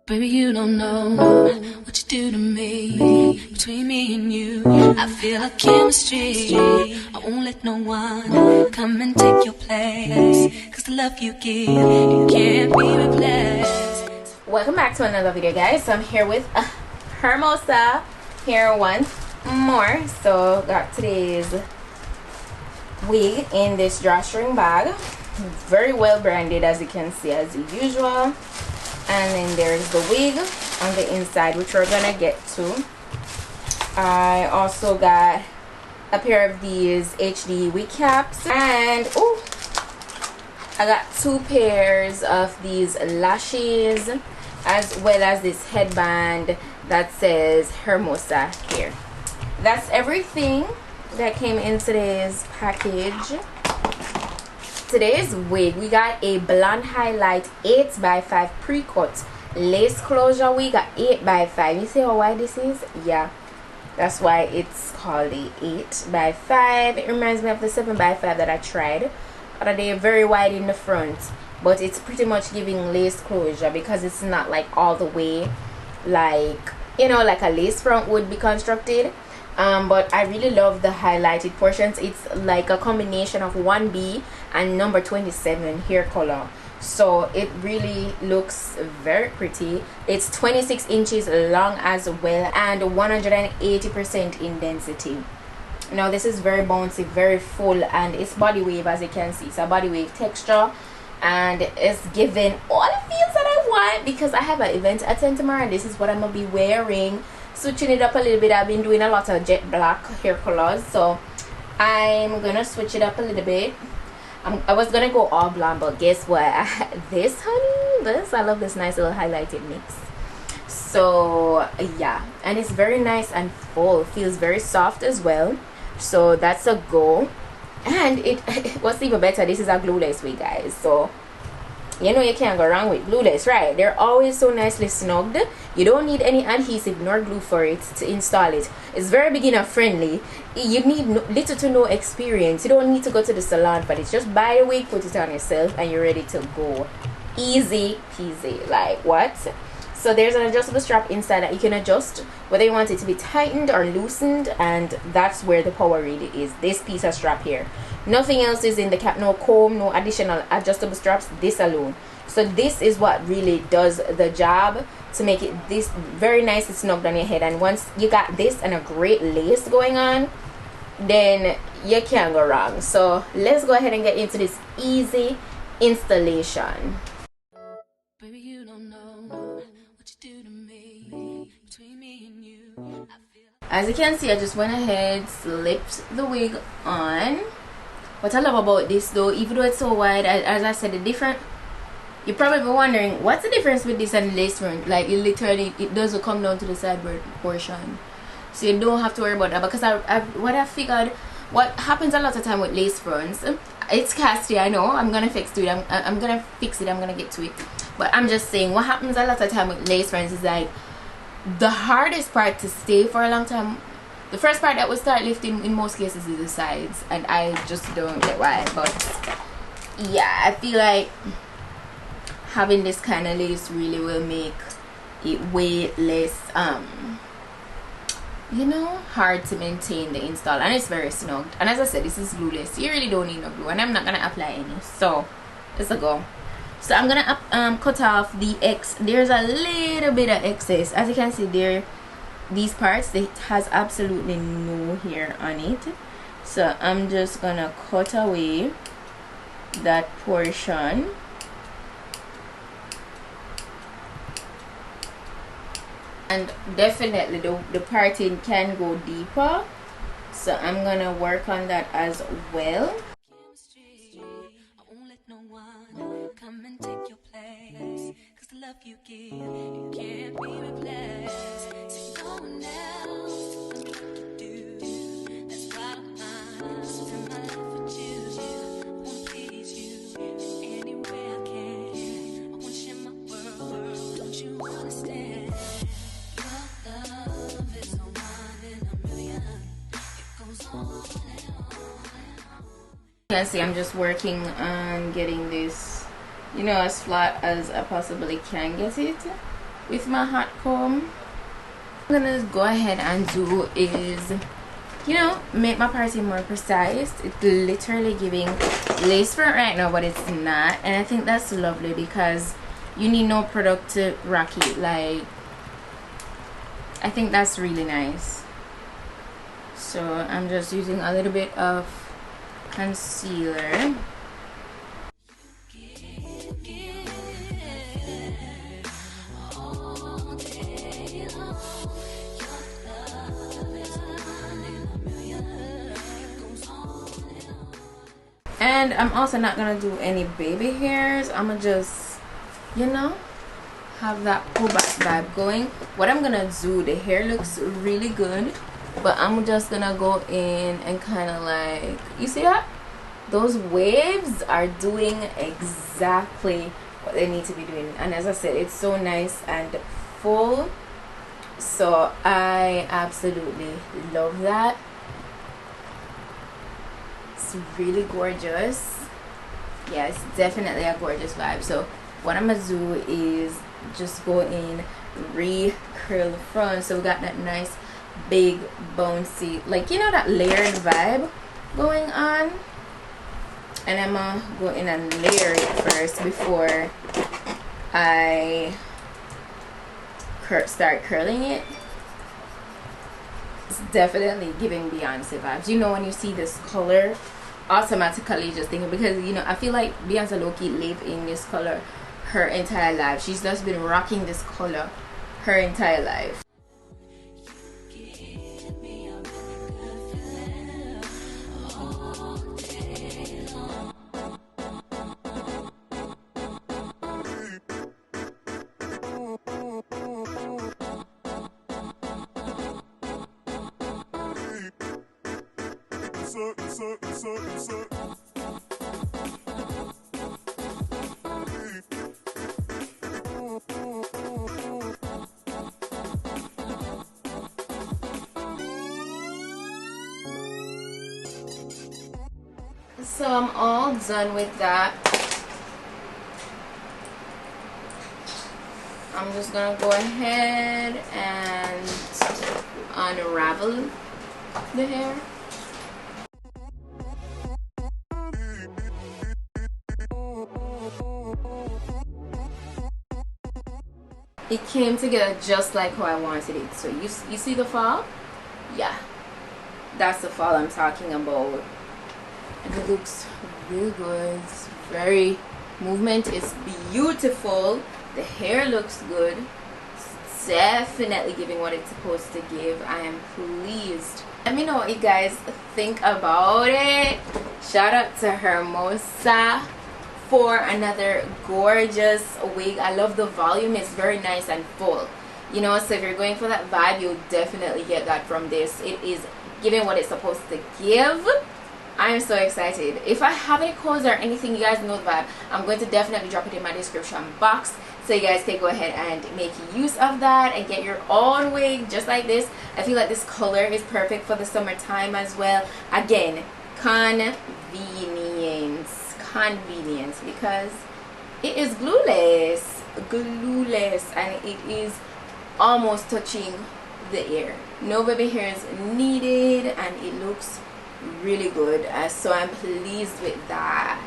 Baby, you don't know what you do to me. Between me and you, I feel like chemistry. I won't let no one come and take your place, 'cause the love you give, it can't be replaced. Welcome back to another video, guys. So I'm here with Hermosa here once more. So got today's wig in this drawstring bag, very well branded, as you can see, as usual. And then there's the wig on the inside, which we're gonna get to. I also got a pair of these HD wig caps, and oh, I got 2 pairs of these lashes, as well as this headband that says Hermosa here. That's everything that came in today's package. Today's wig, we got a blonde highlight 8x5 pre-cut lace closure wig at 8x5. You see how wide this is? Yeah, that's why it's called a 8x5. It reminds me of the 7x5 that I tried the other day. Very wide in the front, but it's pretty much giving lace closure because it's not like all the way like, you know, like a lace front would be constructed. But I really love the highlighted portions. It's like a combination of 1B and number 27 hair color, so it really looks very pretty. It's 26 inches long as well, and 180% in density. Now this is very bouncy, very full, and it's body wave, as you can see. It's a body wave texture, and it's giving all the feels that I want, because I have an event to attend tomorrow, and this is what I'm gonna be wearing. Switching it up a little bit. I've been doing a lot of jet black hair colors, so I'm gonna switch it up a little bit. I was gonna go all blonde, but guess what? This, honey, this, I love this nice little highlighted mix. So yeah, and it's very nice and full, feels very soft as well, so that's a go. And it what's even better, this is a glueless wig, guys, so you know you can't go wrong with glueless, right? They're always so nicely snugged. You don't need any adhesive nor glue for it to install it. It's very beginner friendly. You need little to no experience. You don't need to go to the salon for this. Just buy a wig, put it on yourself, and you're ready to go. Easy peasy. Like what? So there's an adjustable strap inside that you can adjust whether you want it to be tightened or loosened, and that's where the power really is. This piece of strap here. Nothing else is in the cap. No comb, no additional adjustable straps. This alone. So this is what really does the job to make it this very nicely snugged on your head. And once you got this and a great lace going on, then you can't go wrong. So let's go ahead and get into this easy installation. Baby, you don't know what you do to me. Between me and you, I feel. As you can see, I just went ahead, slipped the wig on. What I love about this though, even though it's so wide, as I said, the different, you're probably wondering what's the difference with this and lace front. Like it literally, it doesn't come down to the sideboard portion, so you don't have to worry about that. Because what I figured, what happens a lot of time with lace fronts, it's casty, I know. I'm gonna fix it. I'm gonna fix it. I'm gonna get to it. But I'm just saying, what happens a lot of time with lace fronts is like the hardest part to stay for a long time. The first part that will start lifting in most cases is the sides, and I just don't get why. But yeah, I feel like having this kind of lace really will make it way less you know, hard to maintain the install, and it's very snugged. And as I said, this is glueless. You really don't need no glue, and I'm not gonna apply any, so let's go. So I'm gonna cut off the there's a little bit of excess, as you can see there. These parts, it has absolutely no hair on it, so I'm just gonna cut away that portion. And definitely the parting can go deeper, so I'm gonna work on that as well. I won't let no one come and take your place, 'cause the love you give, it can't be replaced. So no one else tell me what to do. That's why I'm spend my life with you. I wanna please you in any way I can. I wanna share my world. Don't you understand? Your love is a one in a million. It goes on and on. You can see I'm just working on getting this, you know, as flat as I possibly can get it. with my hot comb. What I'm gonna go ahead and do is, you know, make my party more precise. It's literally giving lace front right now, but it's not, and I think that's lovely because you need no product to rock it. Like, I think that's really nice. So I'm just using a little bit of concealer. And I'm also not gonna do any baby hairs. I'm gonna just, you know, have that pull back vibe going. What I'm gonna do, the hair looks really good, but I'm just gonna go in and kind of like, you see that? Those waves are doing exactly what they need to be doing. And as I said, it's so nice and full. So I absolutely love that. It's really gorgeous. Yeah, it's definitely a gorgeous vibe. So what I'm gonna do is just go in, re-curl the front, so we got that nice big bouncy, like, you know, that layered vibe going on. And I'm gonna go in and layer it first before I start curling it. It's definitely giving Beyonce vibes. You know, when you see this color, automatically just thinking, because, you know, I feel like Beyonce low-key lived in this color her entire life. She's just been rocking this color her entire life. So I'm all done with that. I'm just gonna go ahead and unravel the hair. It came together just like how I wanted it. So you see the fall? Yeah, that's the fall I'm talking about. And it looks really good. It's very, movement is beautiful. The hair looks good. It's definitely giving what it's supposed to give. I am pleased. Let me know what you guys think about it. Shout out to Hermosa for another gorgeous wig. I love the volume. It's very nice and full, you know, so if you're going for that vibe, you'll definitely get that from this. It is giving what it's supposed to give. I'm so excited. If I have any codes or anything, you guys know the vibe, I'm going to definitely drop it in my description box, so you guys can go ahead and make use of that and get your own wig just like this. I feel like this color is perfect for the summertime as well. Again, convenience, because it is glueless, and it is almost touching the ear. No baby hairs needed, and it looks really good. So I'm pleased with that.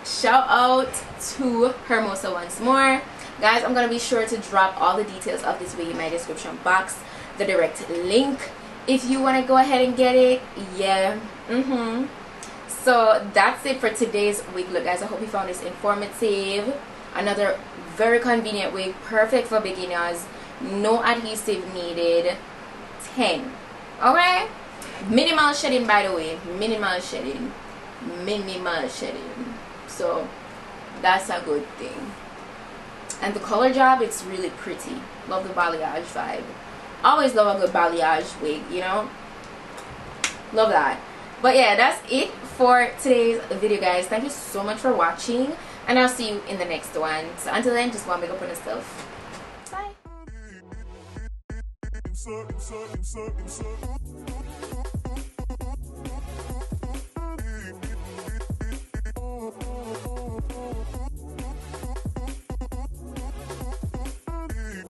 Shout out to Hermosa once more, guys. I'm gonna be sure to drop all the details of this wig in my description box, the direct link if you want to go ahead and get it. Yeah. So that's it for today's wig look, guys. I hope you found this informative. Another very convenient wig, perfect for beginners, no adhesive needed. 10. Okay, minimal shedding, by the way, minimal shedding. So that's a good thing. And the color job, it's really pretty. Love the balayage vibe. Always love a good balayage wig, you know, love that. But yeah, that's it for today's video, guys. Thank you so much for watching, and I'll see you in the next one. So until then, just go and make up on yourself. Bye.